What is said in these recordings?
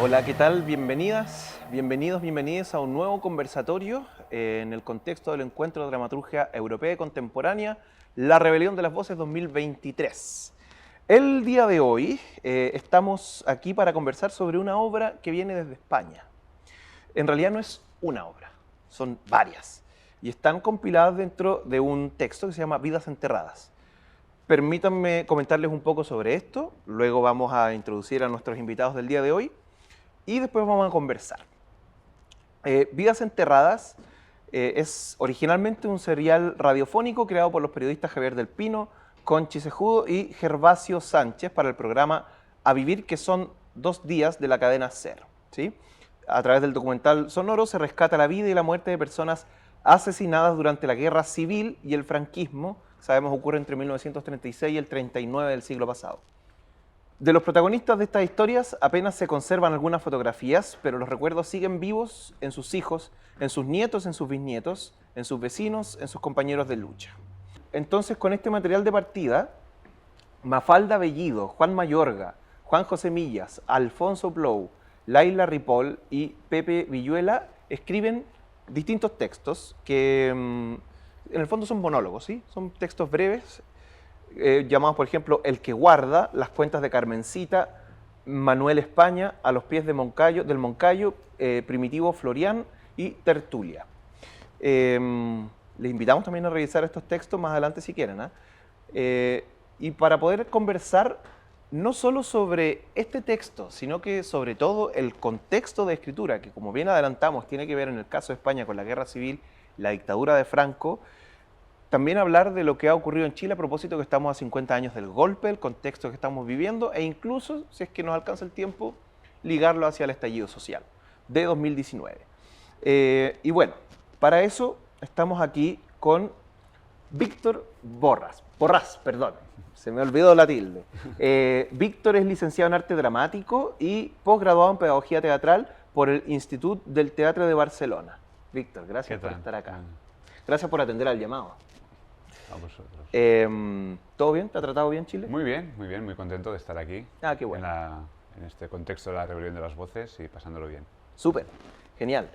Hola, ¿qué tal? Bienvenidas, bienvenidos, bienvenidas a un nuevo conversatorio en el contexto del Encuentro de Dramaturgia Europea y Contemporánea, La Rebelión de las Voces 2023. El día de hoy estamos aquí para conversar sobre una obra que viene desde España. En realidad no es una obra, son varias y están compiladas dentro de un texto que se llama Vidas Enterradas. Permítanme comentarles un poco sobre esto, luego vamos a introducir a nuestros invitados del día de hoy y después vamos a conversar. Vidas Enterradas es originalmente un serial radiofónico creado por los periodistas Javier del Pino, Conchi Cejudo y Gervasio Sánchez para el programa A Vivir, que son 2 días de la cadena SER, ¿sí? A través del documental sonoro se rescata la vida y la muerte de personas asesinadas durante la guerra civil y el franquismo, sabemos ocurre entre 1936 y el 39 del siglo pasado. De los protagonistas de estas historias apenas se conservan algunas fotografías, pero los recuerdos siguen vivos en sus hijos, en sus nietos, en sus bisnietos, en sus vecinos, en sus compañeros de lucha. Entonces, con este material de partida, Mafalda Bellido, Juan Mayorga, Juan José Millas, Alfonso Plou, Laila Ripoll y Pepe Villuela escriben distintos textos que en el fondo son monólogos, ¿sí? Son textos breves, llamados por ejemplo El que guarda, Las cuentas de Carmencita, Manuel España, A los pies de Moncayo, del Moncayo, Primitivo Florián y Tertulia. Les invitamos también a revisar estos textos más adelante si quieren, y para poder conversar no solo sobre este texto, sino que sobre todo el contexto de escritura, que como bien adelantamos tiene que ver en el caso de España con la guerra civil, la dictadura de Franco. También hablar de lo que ha ocurrido en Chile a propósito que estamos a 50 años del golpe, el contexto que estamos viviendo e incluso, si es que nos alcanza el tiempo, ligarlo hacia el estallido social de 2019. Y bueno, para eso estamos aquí con Víctor Borrás, perdón, se me olvidó la tilde. Víctor es licenciado en Arte Dramático y posgraduado en Pedagogía Teatral por el Institut del Teatre de Barcelona. Víctor, gracias por estar acá. Gracias por atender al llamado. A vosotros. ¿Todo bien? ¿Te ha tratado bien Chile? Muy bien, muy contento de estar aquí. Ah, qué bueno. En este contexto de la rebelión de las voces y pasándolo bien. Súper, genial.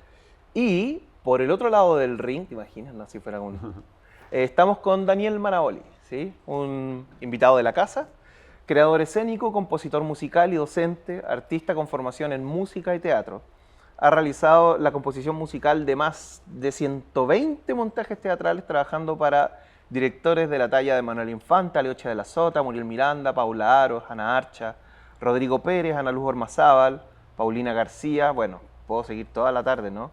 Y por el otro lado del ring, ¿te imaginas? No, si fuera un... estamos con Daniel Maraoli, ¿sí? Un invitado de la casa, creador escénico, compositor musical y docente, artista con formación en música y teatro. Ha realizado la composición musical de más de 120 montajes teatrales, trabajando para directores de la talla de Manuel Infante, Aleocha de la Sota, Muriel Miranda, Paula Aros, Ana Archa, Rodrigo Pérez, Ana Luz Ormazábal, Paulina García. Bueno, puedo seguir toda la tarde, ¿no?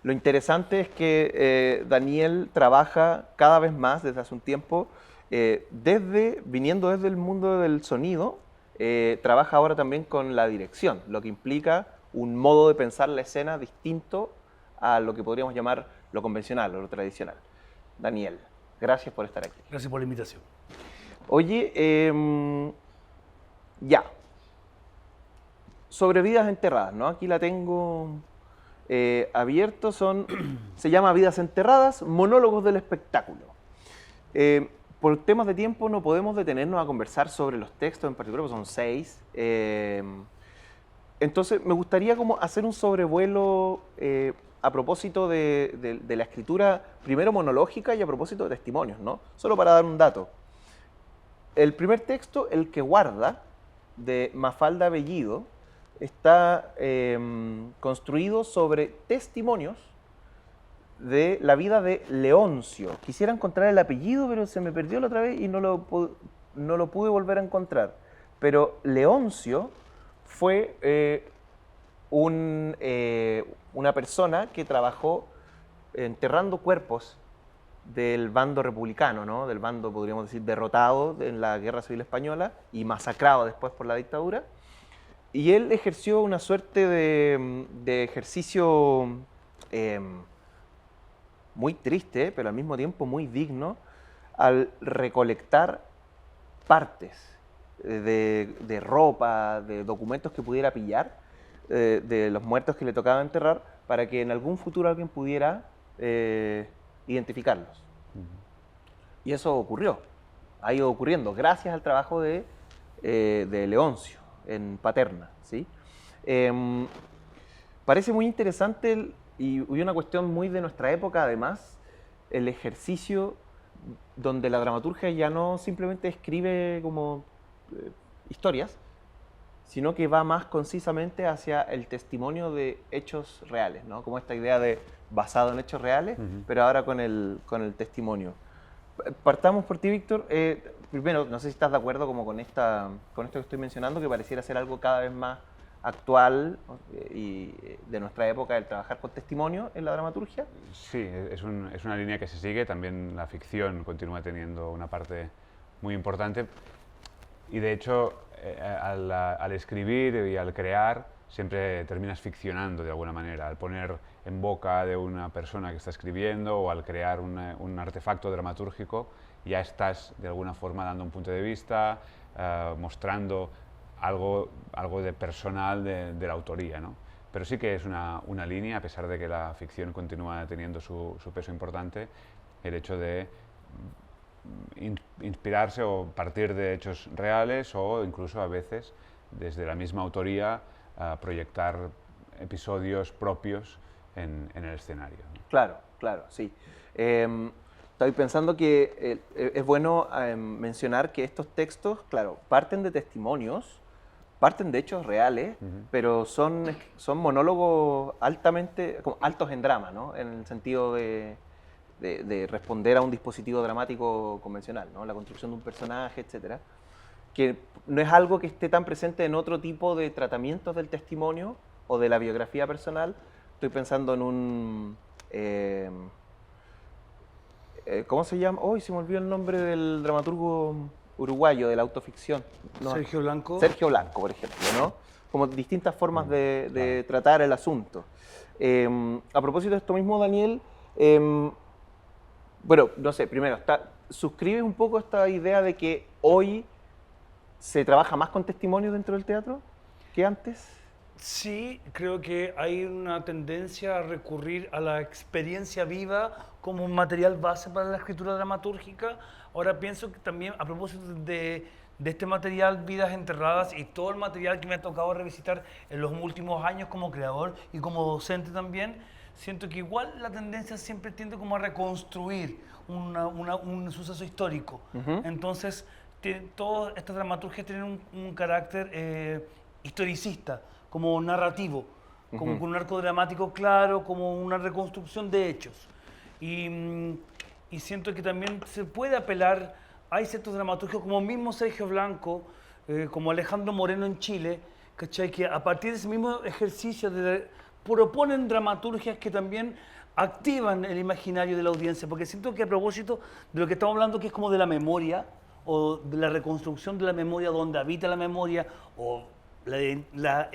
Lo interesante es que Daniel trabaja cada vez más desde hace un tiempo, viniendo desde el mundo del sonido, trabaja ahora también con la dirección, lo que implica un modo de pensar la escena distinto a lo que podríamos llamar lo convencional o lo tradicional. Daniel, gracias por estar aquí. Gracias por la invitación. Oye, ya. Sobre Vidas Enterradas, ¿no? Aquí la tengo abierto, se llama Vidas Enterradas, monólogos del espectáculo. Por temas de tiempo no podemos detenernos a conversar sobre los textos en particular, porque son 6. Entonces me gustaría como hacer un sobrevuelo a propósito de la escritura, primero monológica y a propósito de testimonios, ¿no? Solo para dar un dato. El primer texto, El que guarda, de Mafalda Bellido, está construido sobre testimonios de la vida de Leoncio. Quisiera encontrar el apellido, pero se me perdió la otra vez y no lo pude volver a encontrar. Pero Leoncio fue una persona que trabajó enterrando cuerpos del bando republicano, ¿no? Del bando, podríamos decir, derrotado en la Guerra Civil Española y masacrado después por la dictadura. Y él ejerció una suerte de ejercicio muy triste, pero al mismo tiempo muy digno, al recolectar partes de ropa, de documentos que pudiera pillar, de los muertos que le tocaba enterrar, para que en algún futuro alguien pudiera identificarlos. Y eso ocurrió, ha ido ocurriendo gracias al trabajo de Leoncio. en Paterna, ¿sí? Em, Parece muy interesante y una cuestión muy de nuestra época, además, el ejercicio donde la dramaturgia ya no simplemente escribe como eh, historias, sino que va más concisamente hacia el testimonio de hechos reales, ¿no? Como esta idea de basado en hechos reales, pero ahora con el testimonio. Partamos por ti, Víctor. Primero, no sé si estás de acuerdo como con esto que estoy mencionando, que pareciera ser algo cada vez más actual y de nuestra época, el trabajar con testimonio en la dramaturgia. Sí, es una línea que se sigue. También la ficción continúa teniendo una parte muy importante. Y de hecho, al escribir y al crear, siempre terminas ficcionando de alguna manera. Al poner en boca de una persona que está escribiendo o al crear un artefacto dramatúrgico, ya estás de alguna forma dando un punto de vista, mostrando algo de personal de la autoría, ¿no? Pero sí que es una línea, a pesar de que la ficción continúa teniendo su peso importante, el hecho de inspirarse o partir de hechos reales o incluso a veces desde la misma autoría proyectar episodios propios en el escenario, ¿no? Claro, claro, sí. Estoy pensando que es bueno mencionar que estos textos, claro, parten de testimonios, parten de hechos reales, pero son monólogos altamente, como altos en drama, ¿no? En el sentido de responder a un dispositivo dramático convencional, ¿no? La construcción de un personaje, etcétera, que no es algo que esté tan presente en otro tipo de tratamientos del testimonio o de la biografía personal. Estoy pensando en un... ¿cómo se llama? Hoy se me olvidó el nombre del dramaturgo uruguayo de la autoficción. No, Sergio Blanco. Sergio Blanco, por ejemplo, ¿no? Como distintas formas de tratar el asunto. A propósito de esto mismo, Daniel, bueno, no sé, primero, ¿suscribes un poco esta idea de que hoy se trabaja más con testimonio dentro del teatro que antes? Sí, creo que hay una tendencia a recurrir a la experiencia viva como un material base para la escritura dramatúrgica. Ahora pienso que también, a propósito de este material, Vidas Enterradas, y todo el material que me ha tocado revisitar en los últimos años como creador y como docente también, siento que igual la tendencia siempre tiende como a reconstruir un suceso histórico. Entonces, todas estas dramaturgias tienen un carácter historicista, como narrativo, como con un arco dramático claro, como una reconstrucción de hechos. Y siento que también se puede apelar, hay ciertos dramaturgos como mismo Sergio Blanco, como Alejandro Moreno en Chile, ¿cachai? Que a partir de ese mismo ejercicio proponen dramaturgias que también activan el imaginario de la audiencia, porque siento que a propósito de lo que estamos hablando, que es como de la memoria, o de la reconstrucción de la memoria, donde habita la memoria, o la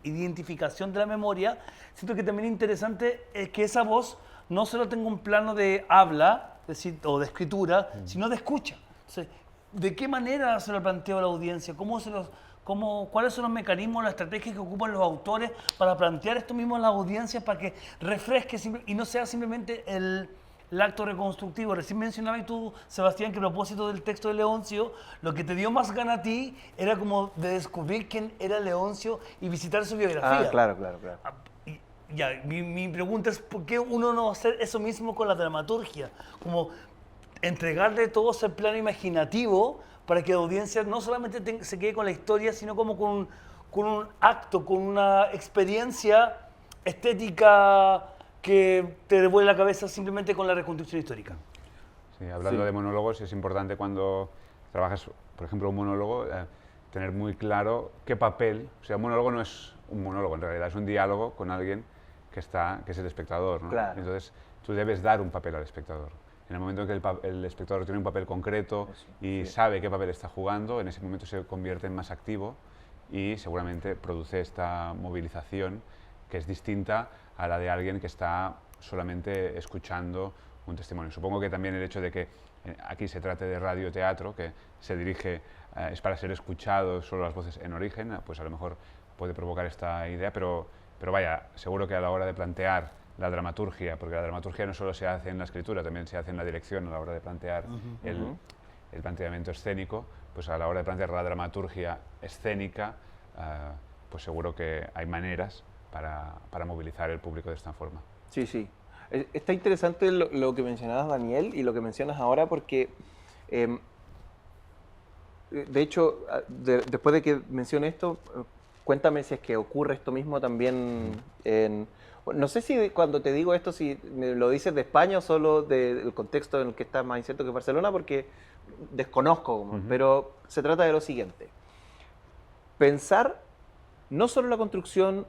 identificación de la memoria, siento que también es interesante que esa voz no solo tenga un plano de habla, es decir, o de escritura, sino de escucha. Entonces, ¿de qué manera se lo plantea a la audiencia? ¿Cuáles son los mecanismos, las estrategias que ocupan los autores para plantear esto mismo a la audiencia para que refresque y no sea simplemente el acto reconstructivo? Recién mencionabas tú, Sebastián, que a propósito del texto de Leoncio, lo que te dio más gana a ti era como de descubrir quién era Leoncio y visitar su biografía. Ah, claro. Ya, mi pregunta es, ¿por qué uno no va a hacer eso mismo con la dramaturgia? Como entregarle todo ese plano imaginativo para que la audiencia no solamente se quede con la historia, sino como con un acto, con una experiencia estética que te revuelve la cabeza simplemente con la reconstrucción histórica. Sí, hablando de monólogos, es importante cuando trabajas, por ejemplo, un monólogo, tener muy claro qué papel, o sea, un monólogo no es un monólogo, en realidad es un diálogo con alguien que es el espectador, ¿no? Claro. Entonces, tú debes dar un papel al espectador. En el momento en que el espectador tiene un papel concreto y sabe qué papel está jugando, en ese momento se convierte en más activo y seguramente produce esta movilización que es distinta a la de alguien que está solamente escuchando un testimonio. Supongo que también el hecho de que aquí se trate de radioteatro, que se dirige, es para ser escuchado solo las voces en origen, pues a lo mejor puede provocar esta idea, pero vaya, seguro que a la hora de plantear la dramaturgia, porque la dramaturgia no solo se hace en la escritura, también se hace en la dirección a la hora de plantear el planteamiento escénico, pues a la hora de plantear la dramaturgia escénica pues seguro que hay maneras para movilizar el público de esta forma. Sí, sí. Está interesante lo que mencionabas, Daniel, y lo que mencionas ahora, porque de hecho, después de que mencione esto, cuéntame si es que ocurre esto mismo también en... No sé si cuando te digo esto, si me lo dices de España o solo del contexto en el que estás más incierto que Barcelona, porque desconozco, pero se trata de lo siguiente. Pensar no solo la construcción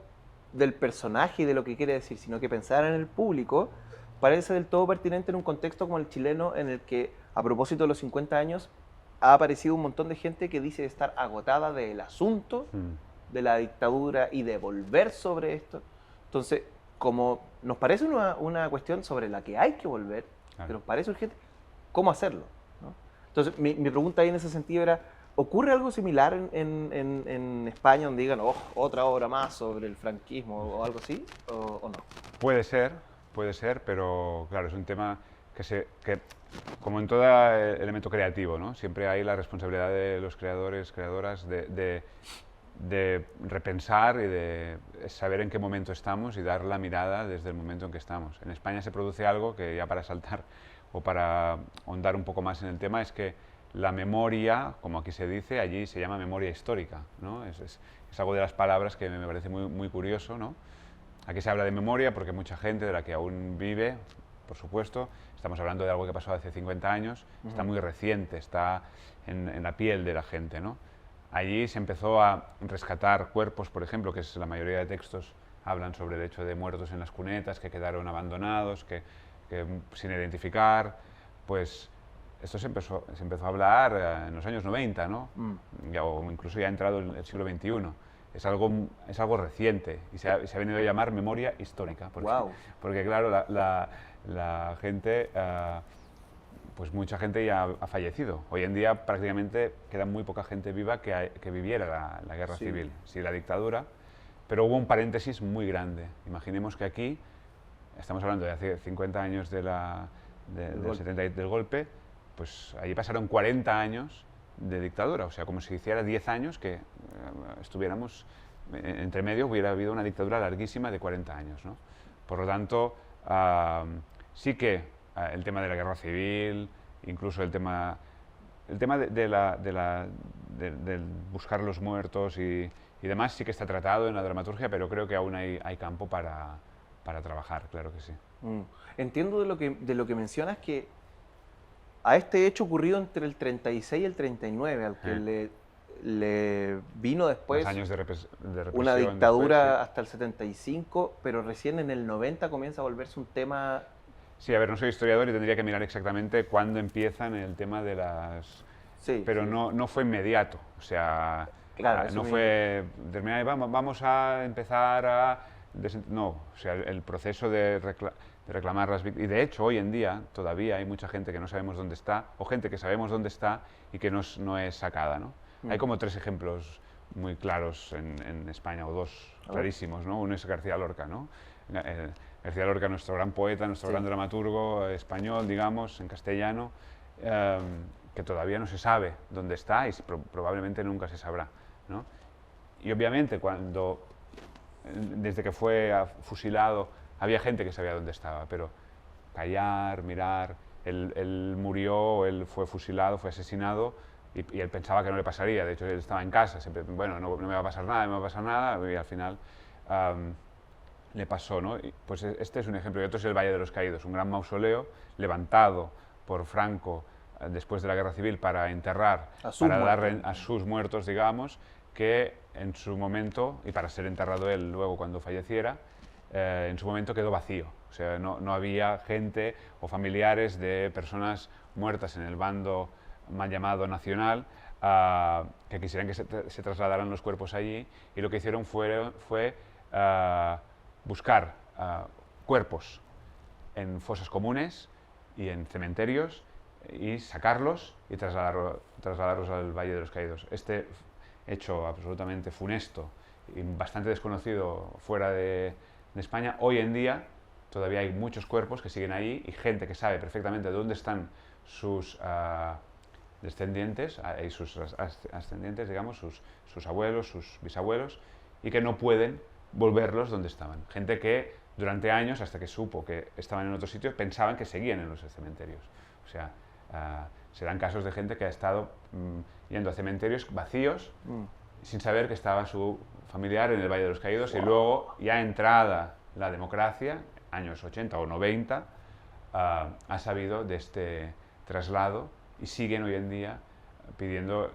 del personaje y de lo que quiere decir, sino que pensar en el público parece del todo pertinente en un contexto como el chileno, en el que, a propósito de los 50 años, ha aparecido un montón de gente que dice estar agotada del asunto, de la dictadura y de volver sobre esto. Entonces, como nos parece una cuestión sobre la que hay que volver, pero nos parece urgente, ¿cómo hacerlo? ¿No? Entonces, mi pregunta ahí en ese sentido era, ¿ocurre algo similar en España donde digan, oh, otra obra más sobre el franquismo o algo así, o no? Puede ser, pero claro, es un tema que como en todo elemento creativo, ¿no? Siempre hay la responsabilidad de los creadores, creadoras, de repensar y de saber en qué momento estamos y dar la mirada desde el momento en que estamos. En España se produce algo que, ya para saltar o para ahondar un poco más en el tema, es que la memoria, como aquí se dice, allí se llama memoria histórica, ¿no? Es algo de las palabras que me parece muy, muy curioso, ¿no? Aquí se habla de memoria porque mucha gente de la que aún vive, por supuesto, estamos hablando de algo que pasó hace 50 años, está muy reciente, está en la piel de la gente, ¿no? Allí se empezó a rescatar cuerpos, por ejemplo, que es la mayoría de textos hablan sobre el hecho de muertos en las cunetas, que quedaron abandonados, que sin identificar, pues esto se empezó a hablar en los años 90, ¿no? O incluso ya ha entrado el siglo XXI. Es algo reciente y se ha venido a llamar memoria histórica. Porque claro, la gente, pues mucha gente ya ha fallecido. Hoy en día prácticamente queda muy poca gente viva que viviera la guerra civil, sí, la dictadura, pero hubo un paréntesis muy grande. Imaginemos que aquí, estamos hablando de hace 50 años del 70 del golpe, pues allí pasaron 40 años de dictadura, o sea, como si hiciera 10 años que estuviéramos, entre medio hubiera habido una dictadura larguísima de 40 años, ¿no? Por lo tanto, sí que el tema de la guerra civil, incluso el tema de buscar los muertos y demás, sí que está tratado en la dramaturgia, pero creo que aún hay campo para trabajar, claro que sí. Entiendo de lo que mencionas que a este hecho ocurrido entre el 36 y el 39, al que le vino después años de represión, una dictadura después, sí, hasta el 75, pero recién en el 90 comienza a volverse un tema... Sí, a ver, no soy historiador y tendría que mirar exactamente cuándo empiezan el tema de las... Sí, pero sí. no fue inmediato, o sea, Claro, no fue... Vamos a empezar a... No, o sea, el proceso de reclamar las víctimas... Y de hecho, hoy en día todavía hay mucha gente que no sabemos dónde está, o gente que sabemos dónde está y que no es sacada, ¿no? Hay como 3 ejemplos muy claros en España, o 2 clarísimos, ¿no? Uno es García Lorca, ¿no? García Lorca, nuestro gran poeta, nuestro gran dramaturgo español, digamos, en castellano, que todavía no se sabe dónde está y probablemente nunca se sabrá, ¿no? Y obviamente desde que fue fusilado, había gente que sabía dónde estaba, pero callar, mirar, él murió, él fue fusilado, fue asesinado, y él pensaba que no le pasaría. De hecho, él estaba en casa, siempre, bueno, no me va a pasar nada, no me va a pasar nada, y al final le pasó, ¿no? Y pues este es un ejemplo. Y otro es el Valle de los Caídos, un gran mausoleo levantado por Franco después de la Guerra Civil para enterrar, para dar a sus muertos, digamos, que en su momento, y para ser enterrado él luego cuando falleciera, en su momento quedó vacío. O sea, no había gente o familiares de personas muertas en el bando mal llamado nacional que quisieran que se trasladaran los cuerpos allí, y lo que hicieron fue buscar cuerpos en fosas comunes y en cementerios y sacarlos y trasladarlos al Valle de los Caídos. Este hecho absolutamente funesto y bastante desconocido fuera de España, hoy en día todavía hay muchos cuerpos que siguen ahí y gente que sabe perfectamente dónde están sus descendientes y sus ascendientes, digamos, sus abuelos, sus bisabuelos, y que no pueden volverlos donde estaban. Gente que durante años, hasta que supo que estaban en otro sitio, pensaban que seguían en los cementerios. O sea, se dan casos de gente que ha estado yendo a cementerios vacíos sin saber que estaba su familiar en el Valle de los Caídos, y luego, ya entrada la democracia, años 80 o 90, ha sabido de este traslado y siguen hoy en día pidiendo,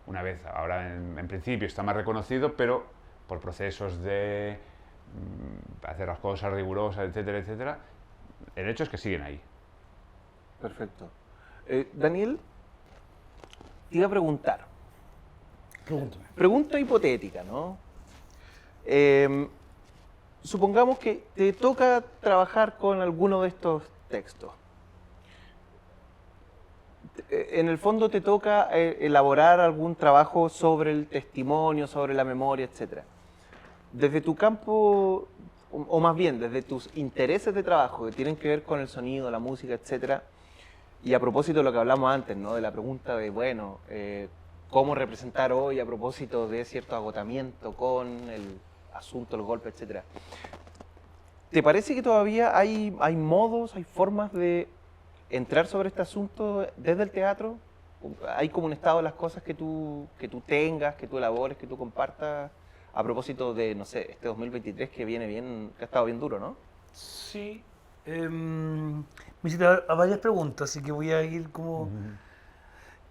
una vez, ahora en principio está más reconocido, pero por procesos de hacer las cosas rigurosas, etcétera, etcétera, el hecho es que siguen ahí. Perfecto. Daniel, te iba a preguntar. Pregúntame. Pregunta hipotética, ¿no? Supongamos que te toca trabajar con alguno de estos textos. En el fondo te toca elaborar algún trabajo sobre el testimonio, sobre la memoria, etc. Desde tu campo, o más bien desde tus intereses de trabajo que tienen que ver con el sonido, la música, etc. Y a propósito de lo que hablamos antes, ¿no? De la pregunta de, bueno, cómo representar hoy a propósito de cierto agotamiento con el asunto, los golpes, etc. ¿Te parece que todavía hay modos, hay formas de entrar sobre este asunto desde el teatro? ¿Hay como un estado de las cosas que tú tengas, que tú elabores, que tú compartas a propósito de, no sé, este 2023 que viene bien, que ha estado bien duro, ¿no? Sí. Me hiciste a varias preguntas, así que voy a ir como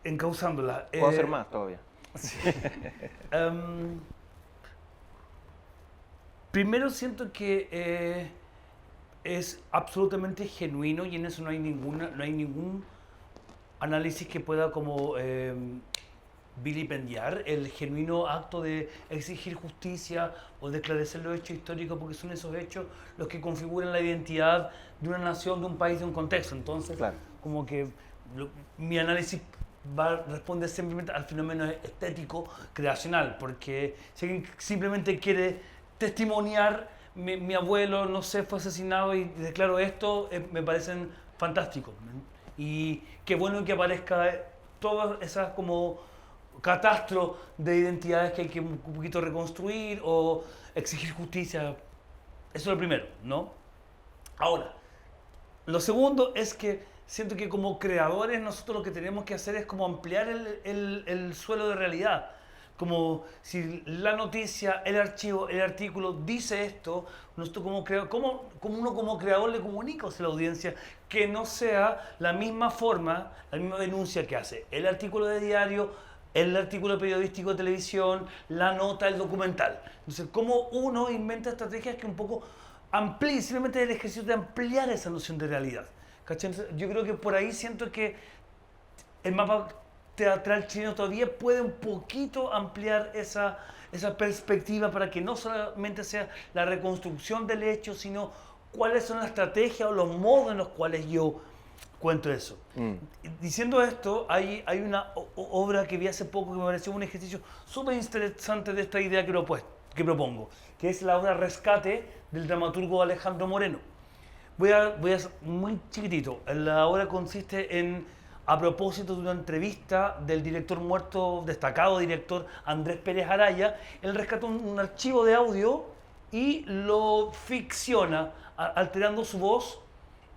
encauzándolas. Puedo hacer más todavía. Sí. Primero siento que es absolutamente genuino, y en eso no hay ningún análisis que pueda como vilipendiar el genuino acto de exigir justicia o de esclarecer los hechos históricos, porque son esos hechos los que configuran la identidad de una nación, de un país, de un contexto. Entonces, claro, como que mi análisis responde simplemente al fenómeno estético creacional, porque si alguien simplemente quiere testimoniar, mi abuelo, no sé, fue asesinado y declaro esto, me parecen fantásticos. Y qué bueno que aparezca todas esas como catastro de identidades que hay que un poquito reconstruir o exigir justicia. Eso es lo primero, ¿no? Ahora, lo segundo es que siento que como creadores nosotros lo que tenemos que hacer es como ampliar el suelo de realidad. Como si la noticia, el archivo, el artículo dice esto, nosotros como uno como creador le comunica a la audiencia que no sea la misma forma, la misma denuncia que hace el artículo de diario, el artículo periodístico de televisión, la nota, el documental. Entonces, cómo uno inventa estrategias que un poco amplíen, simplemente el ejercicio de ampliar esa noción de realidad. ¿Cachai? Entonces, yo creo que por ahí siento que el mapa teatral chileno todavía puede un poquito ampliar esa perspectiva para que no solamente sea la reconstrucción del hecho, sino cuáles son las estrategias o los modos en los cuales yo cuento eso. Diciendo esto, hay una obra que vi hace poco que me pareció un ejercicio súper interesante de esta idea que propongo, que es la obra Rescate del dramaturgo Alejandro Moreno. Voy a ser muy chiquitito. La obra consiste en, a propósito de una entrevista del director muerto, destacado director Andrés Pérez Araya, él rescata un archivo de audio y lo ficciona, alterando su voz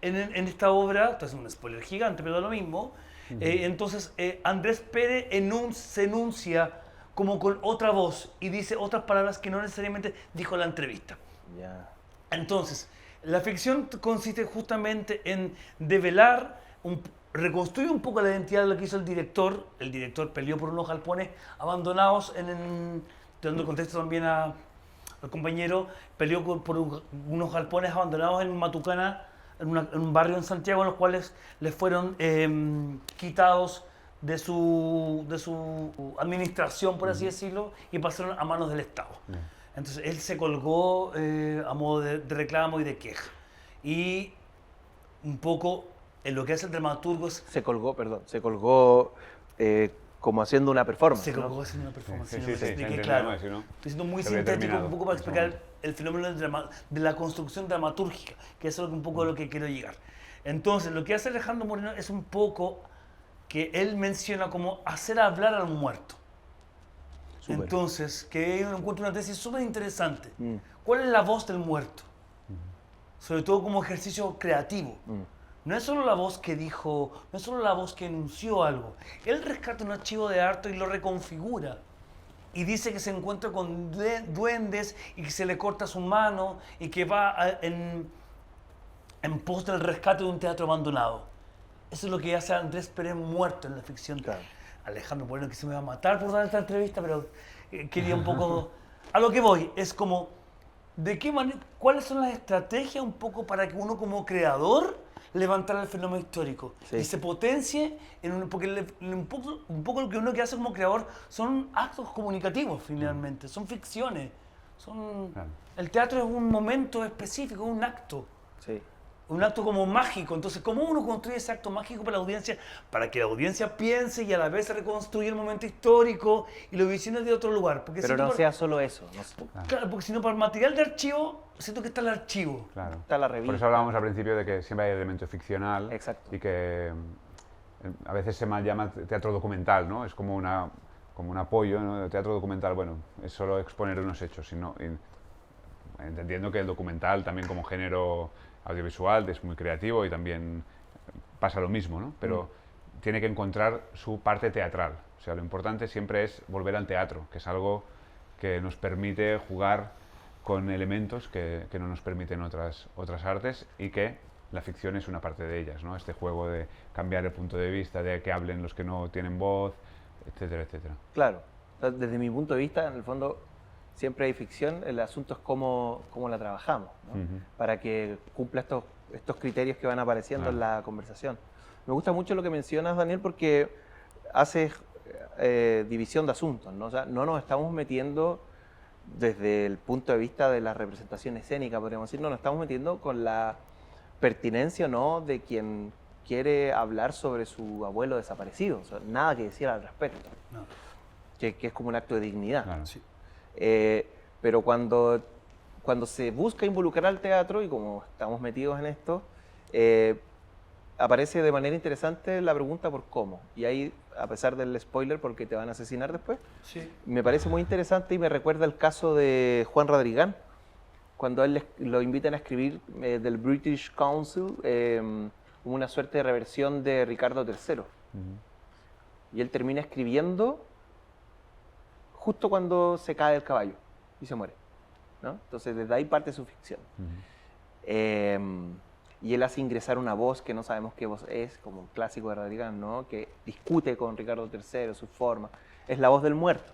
en esta obra. Esto es un spoiler gigante, pero da lo mismo. Entonces, Andrés Pérez se enuncia como con otra voz y dice otras palabras que no necesariamente dijo en la entrevista. Yeah. Entonces, la ficción consiste justamente en develar, reconstruir un poco la identidad de lo que hizo el director. El director peleó por unos galpones abandonados dando contexto también al compañero, peleó por unos galpones abandonados en Matucana, en un barrio en Santiago, en los cuales les fueron quitados de su administración, por así decirlo, y pasaron a manos del Estado. Entonces él se colgó a modo de reclamo y de queja. Y un poco en lo que hace el dramaturgo es... Se colgó como haciendo una performance. Se colgó, ¿no? Haciendo una performance. Sí, claro. Así, ¿no? Estoy siendo muy sintético un poco para explicar el fenómeno de la construcción dramatúrgica, que es un poco a lo que quiero llegar. Entonces, lo que hace Alejandro Moreno es un poco que él menciona como hacer hablar al muerto. Súper. Entonces, que yo encuentro una tesis súper interesante. Mm. ¿Cuál es la voz del muerto? Sobre todo como ejercicio creativo. No es solo la voz que dijo, no es solo la voz que enunció algo. Él rescata un archivo de arte y lo reconfigura. Y dice que se encuentra con duendes y que se le corta su mano y que va en pos del rescate de un teatro abandonado. Eso es lo que hace Andrés Pérez muerto en la ficción. Claro. Alejandro Moreno, que se me va a matar por dar esta entrevista, pero quería un poco... A lo que voy, es como, ¿de qué manera, cuáles son las estrategias un poco para que uno como creador levantara el fenómeno histórico Sí. y se potencie porque un poco lo que uno que hace como creador son actos comunicativos finalmente, son ficciones, son... Claro. El teatro es un momento específico, un acto. Sí. Un acto como mágico. Entonces, ¿cómo uno construye ese acto mágico para la audiencia? Para que la audiencia piense y a la vez reconstruya el momento histórico y lo visione de otro lugar. Porque Pero no para- sea solo eso. Claro, porque si no, para el material de archivo, siento que está el archivo. Claro. Está la revista. Por eso hablábamos al principio de que siempre hay elemento ficcional. Exacto. Y que a veces se mal llama teatro documental, ¿no? Es como un apoyo, ¿no? El teatro documental, bueno, es solo exponer unos hechos, entendiendo que el documental también como género audiovisual es muy creativo y también pasa lo mismo, ¿no? Pero tiene que encontrar su parte teatral. O sea, lo importante siempre es volver al teatro, que es algo que nos permite jugar con elementos que no nos permiten otras artes y que la ficción es una parte de ellas, ¿no? Este juego de cambiar el punto de vista, de que hablen los que no tienen voz, etcétera, etcétera. Claro. O sea, desde mi punto de vista, en el fondo, siempre hay ficción, el asunto es cómo la trabajamos, ¿no? Ujú. Para que cumpla estos criterios que van apareciendo en la conversación. Me gusta mucho lo que mencionas, Daniel, porque haces división de asuntos, ¿no? O sea, no nos estamos metiendo desde el punto de vista de la representación escénica, podríamos decir, no nos estamos metiendo con la pertinencia o no de quien quiere hablar sobre su abuelo desaparecido. O sea, nada que decir al respecto, No. que es como un acto de dignidad. Claro. Sí. Pero cuando se busca involucrar al teatro, y como estamos metidos en esto, aparece de manera interesante la pregunta por cómo. Y ahí, a pesar del spoiler, porque te van a asesinar después, Sí. me parece muy interesante y me recuerda el caso de Juan Radrigán, cuando a él lo invitan a escribir del British Council una suerte de reversión de Ricardo III. Y él termina escribiendo justo cuando se cae el caballo y se muere, ¿no? Entonces desde ahí parte su ficción. Y él hace ingresar una voz que no sabemos qué voz es, como un clásico de Radrigán, ¿no? Que discute con Ricardo III, su forma. Es la voz del muerto,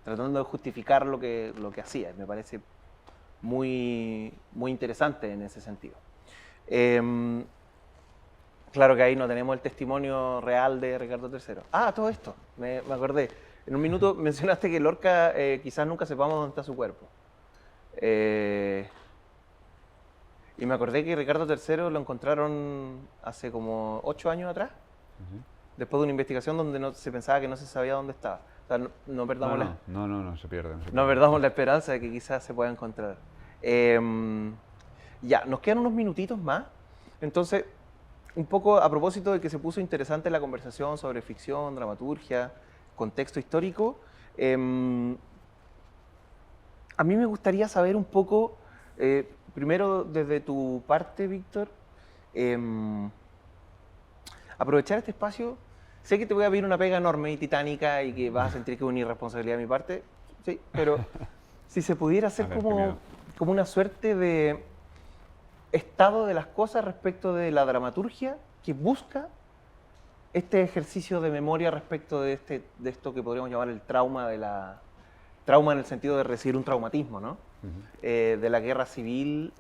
tratando de justificar lo que hacía. Me parece muy, muy interesante en ese sentido. Claro que ahí no tenemos el testimonio real de Ricardo III. Ah, todo esto, me acordé. En un minuto mencionaste que Lorca quizás nunca sepamos dónde está su cuerpo. Y me acordé que Ricardo III lo encontraron hace como 8 años atrás, después de una investigación donde se pensaba que no se sabía dónde estaba. O sea, no perdamos No, se pierde. no perdamos la esperanza de que quizás se pueda encontrar. Ya, nos quedan unos minutitos más. Entonces, un poco a propósito de que se puso interesante la conversación sobre ficción, dramaturgia, contexto histórico, a mí me gustaría saber un poco, primero desde tu parte, Víctor, aprovechar este espacio. Sé que te voy a pedir una pega enorme y titánica y que vas a sentir que es una irresponsabilidad de mi parte, sí, pero si se pudiera hacer A ver, qué miedo. como una suerte de estado de las cosas respecto de la dramaturgia que busca este ejercicio de memoria respecto de esto que podríamos llamar el trauma trauma en el sentido de recibir un traumatismo, ¿no? De la guerra civil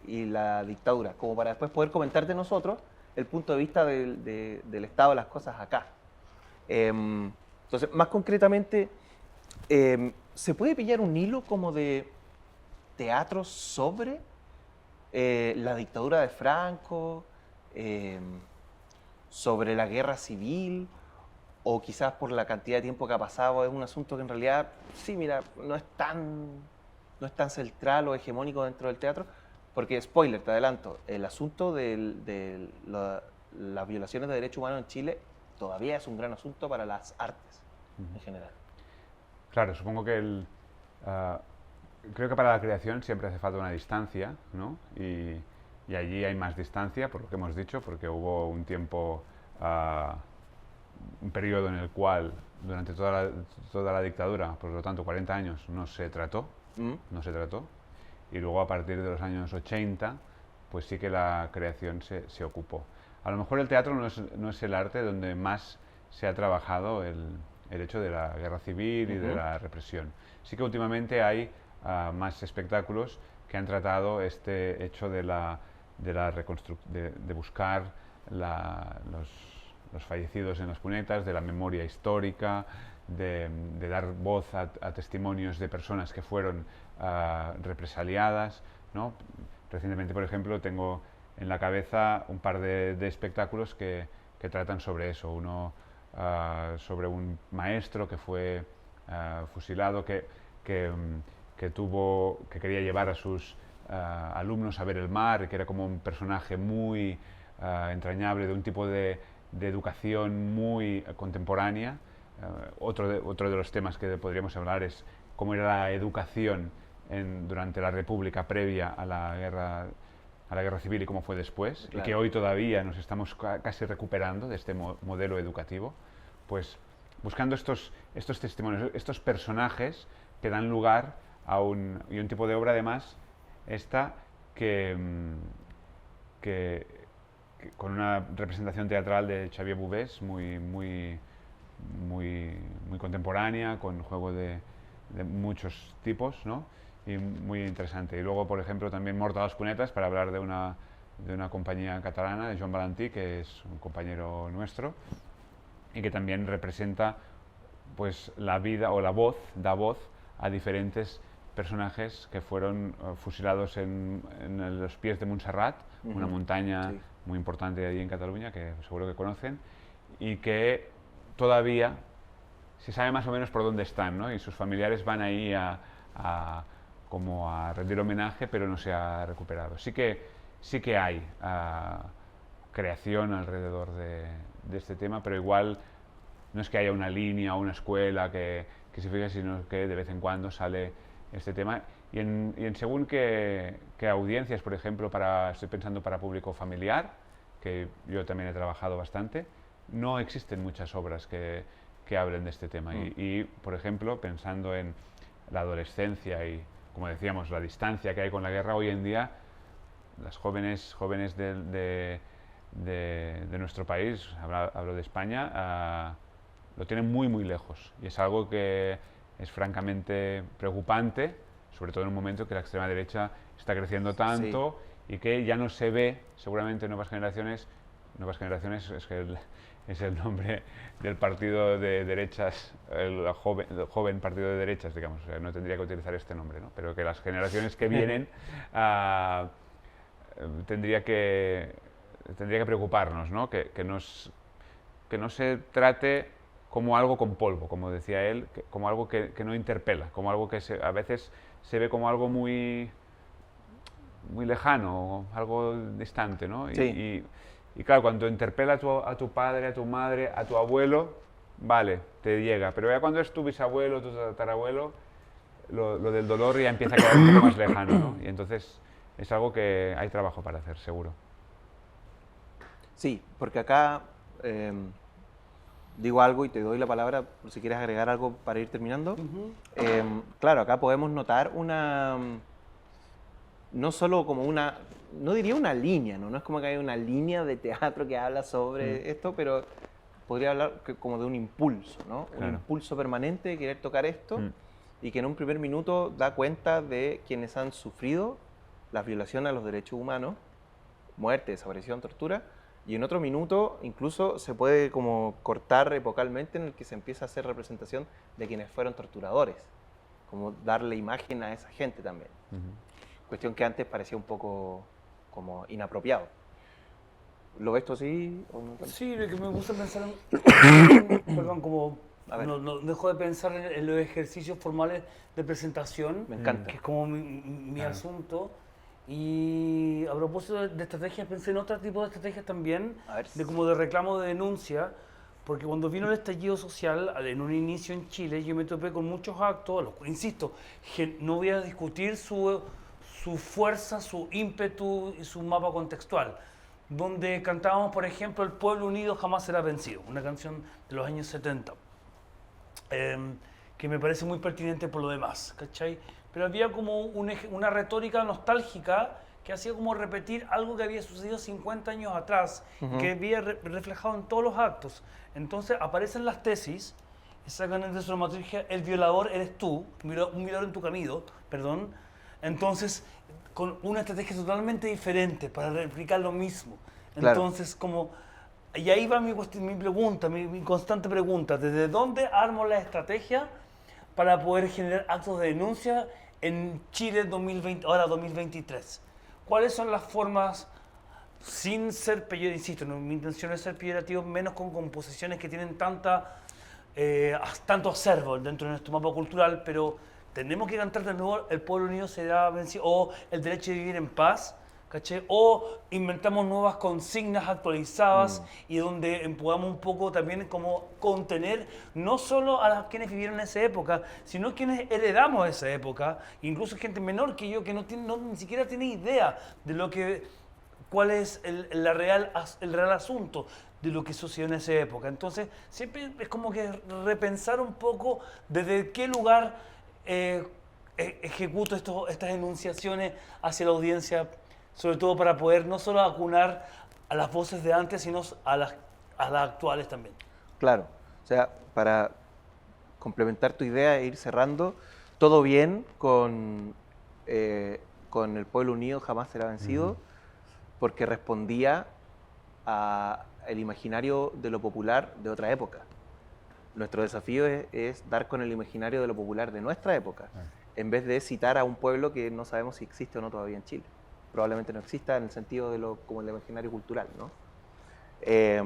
y la dictadura, como para después poder comentarte nosotros el punto de vista del estado de las cosas acá. Entonces, más concretamente, ¿se puede pillar un hilo como de teatro sobre la dictadura de Franco, sobre la guerra civil, o quizás por la cantidad de tiempo que ha pasado es un asunto que en realidad, sí, mira, no es tan central o hegemónico dentro del teatro? Porque, spoiler, te adelanto, el asunto de las violaciones de derechos humanos en Chile todavía es un gran asunto para las artes en general. Claro, supongo que creo que para la creación siempre hace falta una distancia, ¿no? Y allí hay más distancia, por lo que hemos dicho, porque hubo un tiempo, un periodo en el cual, durante toda la dictadura, por lo tanto 40 años, no se trató, y luego a partir de los años 80, pues sí que la creación se ocupó. A lo mejor el teatro no es el arte donde más se ha trabajado el hecho de la guerra civil y de la represión. Sí que últimamente hay más espectáculos que han tratado este hecho de buscar los fallecidos en las cunetas, de la memoria histórica, de dar voz a testimonios de personas que fueron represaliadas, ¿no? Recientemente, por ejemplo, tengo en la cabeza un par de espectáculos que tratan sobre eso. Uno sobre un maestro que fue fusilado, que quería llevar a sus alumnos a ver el mar, que era como un personaje muy entrañable, de un tipo de educación muy contemporánea. Otro de los temas que podríamos hablar es cómo era la educación durante la República previa a la guerra civil y cómo fue después, claro. Y que hoy todavía nos estamos casi recuperando de este modelo educativo, pues buscando estos testimonios, estos personajes que dan lugar a un tipo de obra, además, que con una representación teatral de Xavier Bouvés muy contemporánea, con juego de muchos tipos, ¿no? Y muy interesante. Y luego, por ejemplo, también Mort a les cunetes, para hablar de una compañía catalana, de Joan Valentí, que es un compañero nuestro, y que también representa pues la vida o da voz a diferentes personajes que fueron fusilados en los pies de Montserrat, una montaña muy importante allí en Cataluña, que seguro que conocen, y que todavía se sabe más o menos por dónde están, ¿no? Y sus familiares van ahí como a rendir homenaje, pero no se ha recuperado. Sí que hay creación alrededor de este tema, pero igual no es que haya una línea o una escuela que se fije, sino que de vez en cuando sale este tema. Y en según qué audiencias, por ejemplo, estoy pensando para público familiar, que yo también he trabajado bastante, no existen muchas obras que hablen de este tema. Y, por ejemplo, pensando en la adolescencia y, como decíamos, la distancia que hay con la guerra, hoy en día las jóvenes de nuestro país, hablo de España, lo tienen muy lejos, y es algo que es francamente preocupante, sobre todo en un momento que la extrema derecha está creciendo tanto, y que ya no se ve, seguramente, en nuevas generaciones es el nombre del partido de derechas, el joven partido de derechas, digamos, o sea, no tendría que utilizar este nombre, ¿no? Pero que las generaciones que vienen tendría que preocuparnos, ¿no? Que no se trate como algo con polvo, como decía él, como algo que no interpela, como algo que a veces se ve como algo muy lejano, algo distante, ¿no? Sí. Y claro, cuando interpela a tu padre, a tu madre, a tu abuelo, vale, te llega, pero ya cuando es tu bisabuelo, tu tatarabuelo, lo del dolor ya empieza a quedar un poco más lejano, ¿no? Y entonces es algo que hay trabajo para hacer, seguro. Sí, porque acá digo algo y te doy la palabra por si quieres agregar algo para ir terminando. Claro, acá podemos notar no solo como no diría una línea, ¿no? No es como que haya una línea de teatro que habla sobre esto, pero podría hablar como de un impulso, ¿no? Claro. Un impulso permanente de querer tocar esto y que en un primer minuto da cuenta de quienes han sufrido las violaciones a los derechos humanos, muerte, desaparición, tortura, y en otro minuto incluso se puede como cortar epocalmente en el que se empieza a hacer representación de quienes fueron torturadores, como darle imagen a esa gente también. Cuestión que antes parecía un poco como inapropiado. ¿Lo ves tú así? ¿O no? Sí, lo que me gusta pensar en, perdón, como no dejo de pensar en los ejercicios formales de presentación. Me encanta. Que es como mi asunto. Y a propósito de estrategias, pensé en otro tipo de estrategias también, de como de reclamo, de denuncia, porque cuando vino el estallido social, en un inicio en Chile, yo me topé con muchos actos, insisto, no voy a discutir su fuerza, su ímpetu y su mapa contextual, donde cantábamos, por ejemplo, El pueblo unido jamás será vencido, una canción de los años 70, que me parece muy pertinente por lo demás, ¿cachai? Pero había como una retórica nostálgica que hacía como repetir algo que había sucedido 50 años atrás, que había reflejado en todos los actos. Entonces aparecen las tesis y sacan de su dramaturgia El violador eres tú, un violador en tu camino, perdón. Entonces, con una estrategia totalmente diferente para replicar lo mismo. Entonces, como... Y ahí va mi pregunta, mi constante pregunta. ¿Desde dónde armo la estrategia para poder generar actos de denuncia en Chile 2020, ahora 2023? ¿Cuáles son las formas, sin ser peyorativo, insisto, no, mi intención es ser peyorativo, menos con composiciones que tienen tanto acervo dentro de nuestro mapa cultural, pero tenemos que cantar de nuevo El pueblo unido será vencido, o El derecho de vivir en paz, ¿caché? O inventamos nuevas consignas actualizadas y donde podamos un poco también como contener no solo a quienes vivieron en esa época, sino quienes heredamos esa época, incluso gente menor que yo que ni siquiera tiene idea de cuál es el real asunto de lo que sucedió en esa época. Entonces, siempre es como que repensar un poco desde qué lugar ejecuto estas enunciaciones hacia la audiencia, sobre todo para poder no solo acunar a las voces de antes, sino a las actuales también. Claro, o sea, para complementar tu idea e ir cerrando, todo bien con El pueblo unido jamás será vencido, porque respondía al imaginario de lo popular de otra época. Nuestro desafío es dar con el imaginario de lo popular de nuestra época, en vez de citar a un pueblo que no sabemos si existe o no todavía en Chile. Probablemente no exista en el sentido de como el imaginario cultural, ¿no? Es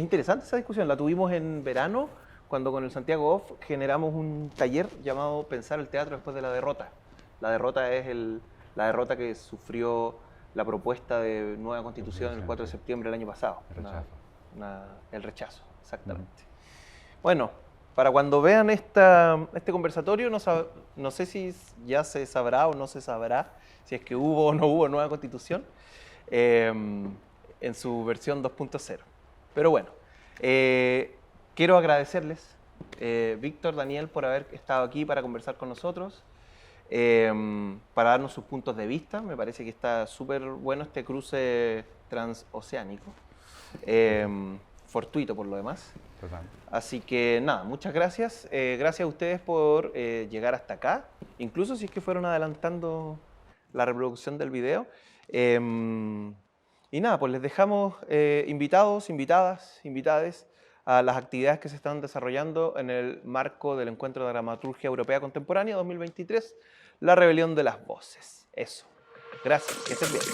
interesante esa discusión, la tuvimos en verano, cuando con el Santiago Off generamos un taller llamado Pensar el teatro después de la derrota. La derrota es la derrota que sufrió la propuesta de nueva constitución el 4 de septiembre del año pasado. El rechazo, exactamente. Bueno, para cuando vean este conversatorio, no sé si ya se sabrá o no se sabrá si es que hubo o no hubo nueva constitución en su versión 2.0. Pero bueno, quiero agradecerles, Víctor, Daniel, por haber estado aquí para conversar con nosotros, para darnos sus puntos de vista. Me parece que está súper bueno este cruce transoceánico, fortuito por lo demás. Total. Así que nada, muchas gracias. Gracias a ustedes por llegar hasta acá, incluso si es que fueron adelantando la reproducción del video. Y nada, pues les dejamos invitados, invitadas, invitades a las actividades que se están desarrollando en el marco del Encuentro de Dramaturgia Europea Contemporánea 2023, La Rebelión de las Voces. Eso. Gracias, que estén bien.